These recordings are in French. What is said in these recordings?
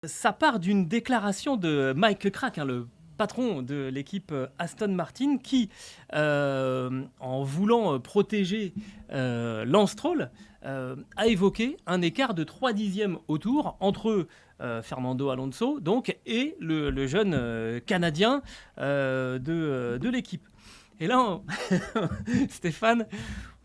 Ça part d'une déclaration de Mike Crack, le patron de l'équipe Aston Martin, qui, en voulant protéger Lance Stroll, a évoqué un écart de 3 dixièmes au tour entre Fernando Alonso donc, et le jeune Canadien de l'équipe. Et là, Stéphane,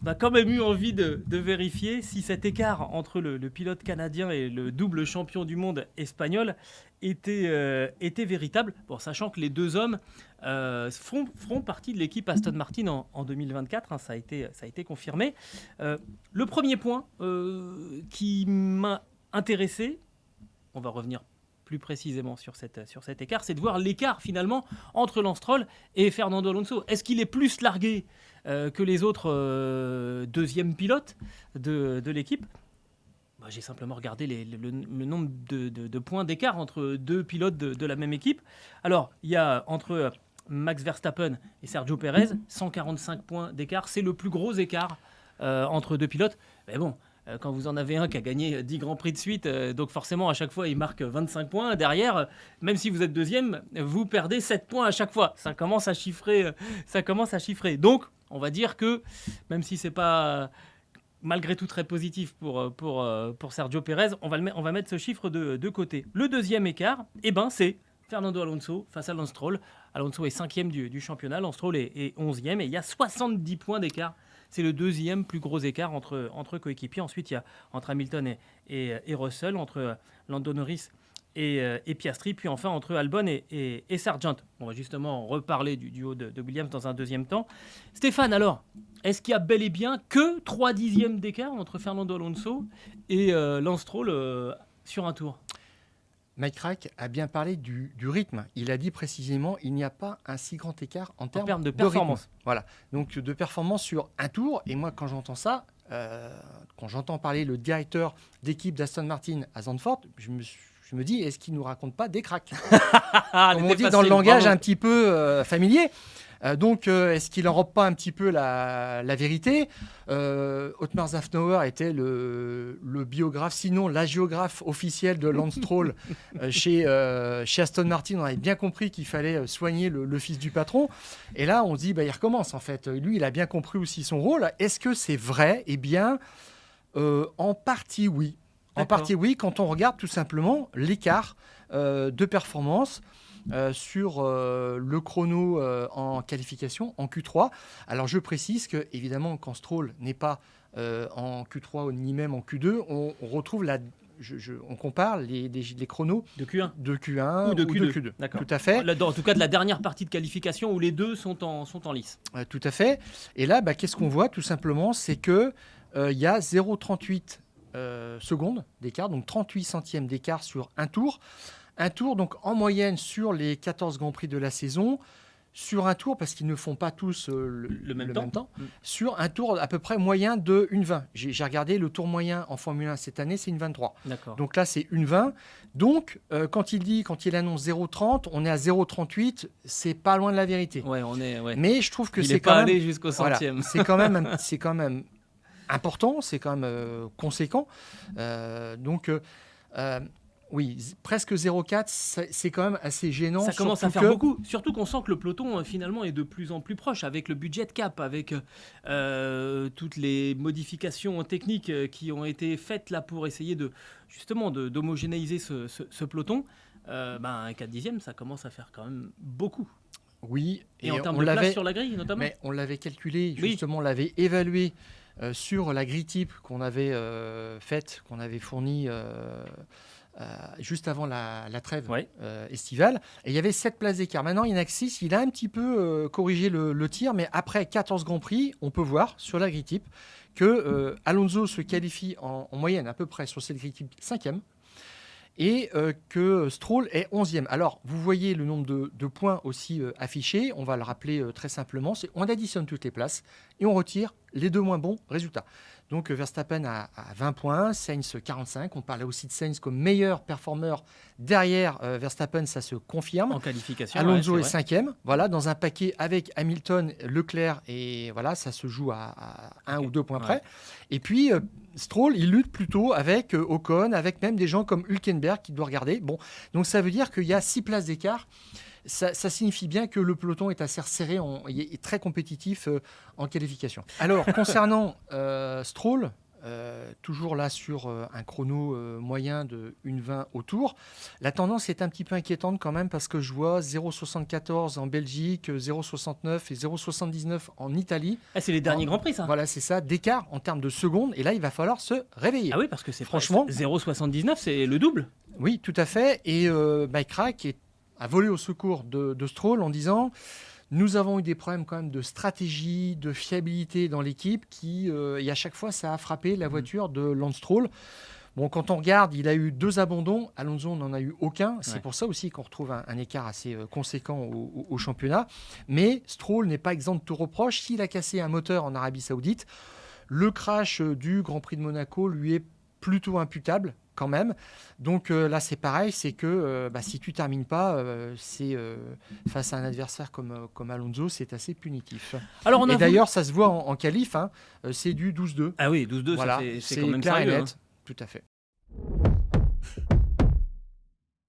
on a quand même eu envie de vérifier si cet écart entre le pilote canadien et le double champion du monde espagnol était véritable, bon, sachant que les deux hommes feront partie de l'équipe Aston Martin en 2024, ça a été confirmé. Le premier point qui m'a intéressé, on va revenir plus précisément sur cet écart, c'est de voir l'écart finalement entre Lance Stroll et Fernando Alonso. Est-ce qu'il est plus largué que les autres deuxièmes pilotes de l'équipe? J'ai simplement regardé le nombre de points d'écart entre deux pilotes de la même équipe. Alors, il y a entre Max Verstappen et Sergio Pérez 145 points d'écart. C'est le plus gros écart entre deux pilotes. Mais bon, quand vous en avez un qui a gagné 10 Grands Prix de suite, donc forcément à chaque fois il marque 25 points, derrière, même si vous êtes deuxième, vous perdez 7 points à chaque fois. Ça commence à chiffrer. Donc on va dire que, même si c'est pas malgré tout très positif pour Sergio Pérez, on va mettre ce chiffre de côté. Le deuxième écart, c'est Fernando Alonso face à Lance Stroll. Alonso est 5e du championnat, Lance Stroll est 11e, et il y a 70 points d'écart. C'est le deuxième plus gros écart entre coéquipiers. Ensuite, il y a entre Hamilton et Russell, entre Lando Norris et Piastri, puis enfin entre Albon et Sargent. On va justement reparler du duo de Williams dans un deuxième temps. Stéphane, alors, est-ce qu'il y a bel et bien que 3 dixièmes d'écart entre Fernando Alonso et Lance Stroll sur un tour? Mike Crack a bien parlé du rythme. Il a dit précisément qu'il n'y a pas un si grand écart en termes de performance. Rythme. Voilà, donc de performance sur un tour. Et moi, quand j'entends ça, quand j'entends parler le directeur d'équipe d'Aston Martin à Zandvoort, je me dis, est-ce qu'il ne nous raconte pas des cracks? Comme on dit dans le langage un petit peu familier. Donc, est-ce qu'il n'enrobe pas un petit peu la vérité? Otmar Szafnauer était le biographe, sinon l'agiographe officiel de Lance Stroll chez Aston Martin. On avait bien compris qu'il fallait soigner le fils du patron. Et là, on se dit, il recommence en fait. Lui, il a bien compris aussi son rôle. Est-ce que c'est vrai? Eh bien, en partie, oui. En partie, oui, quand on regarde tout simplement l'écart de performance sur le chrono en qualification, en Q3. Alors, je précise que, évidemment, quand Stroll n'est pas en Q3 ni même en Q2, on retrouve on compare les chronos de Q1, ou de Q2. D'accord. Tout à fait. En tout cas, de la dernière partie de qualification où les deux sont en lice. Tout à fait. Et là, qu'est-ce qu'on voit? Tout simplement, c'est qu'il y a 0,38 secondes d'écart, donc 38 centièmes d'écart sur un tour. Un tour, donc en moyenne sur les 14 Grands Prix de la saison, sur un tour, parce qu'ils ne font pas tous le même temps, sur un tour à peu près moyen de 1,20. J'ai regardé le tour moyen en Formule 1 cette année, c'est 1,23. D'accord. Donc là, c'est 1,20. Donc, quand il annonce 0,30, on est à 0,38, c'est pas loin de la vérité. Ouais. Mais je trouve que il c'est n'est quand pas même... allé jusqu'au centième. Voilà, c'est quand même important, c'est quand même conséquent. Oui, presque 0,4, c'est quand même assez gênant. Ça commence à faire beaucoup, surtout qu'on sent que le peloton finalement est de plus en plus proche avec le budget cap, avec toutes les modifications techniques qui ont été faites là pour essayer d'homogénéiser ce peloton. 4 dixièmes, ça commence à faire quand même beaucoup. Oui, et en termes de place sur la grille notamment. Mais on l'avait calculé, justement, on l'avait évalué sur la grille type qu'on avait faite, qu'on avait fournie juste avant la trêve estivale. Et il y avait 7 places d'écart. Maintenant, il y en a que 6. Il a un petit peu corrigé le tir, mais après 14 Grands Prix, on peut voir sur la grille type que Alonso se qualifie en moyenne à peu près sur cette grille type 5e. Et que Stroll est 11e. Alors, vous voyez le nombre de points aussi affichés. On va le rappeler très simplement. On additionne toutes les places et on retire les deux moins bons résultats. Donc Verstappen a 20 points, Sainz 45. On parlait aussi de Sainz comme meilleur performeur derrière Verstappen, ça se confirme. En qualification. Alonso ouais, est 5e, voilà, dans un paquet avec Hamilton, Leclerc, et voilà, ça se joue à 1 ou 2 points près. Et puis Stroll, il lutte plutôt avec Ocon, avec même des gens comme Hülkenberg qui doit regarder. Bon, donc ça veut dire qu'il y a 6 places d'écart. Ça signifie bien que le peloton est assez resserré, est très compétitif en qualification. Alors, concernant Stroll, toujours là sur un chrono moyen de 1,20 au tour, la tendance est un petit peu inquiétante quand même parce que je vois 0,74 en Belgique, 0,69 et 0,79 en Italie. Ah, c'est les derniers Grands Prix, ça. Voilà, c'est ça, d'écart en termes de secondes. Et là, il va falloir se réveiller. Ah oui, parce que c'est franchement 0,79, c'est le double. Oui, tout à fait. Et Mike Krack a volé au secours de Stroll en disant nous avons eu des problèmes quand même de stratégie, de fiabilité dans l'équipe et à chaque fois ça a frappé la voiture de Lance Stroll. Bon, quand on regarde, il a eu 2 abandons, Alonso n'en a eu aucun. C'est pour ça aussi qu'on retrouve un écart assez conséquent au championnat. Mais Stroll n'est pas exempt de tout reproche. S'il a cassé un moteur en Arabie Saoudite, le crash du Grand Prix de Monaco lui est plutôt imputable quand même. Donc là, c'est pareil, c'est que si tu termines pas, face à un adversaire comme Alonso, c'est assez punitif. Alors, et d'ailleurs, ça se voit en qualif, c'est du 12-2. Ah oui, 12-2, voilà, c'est quand même clair et sérieux. net, tout à fait.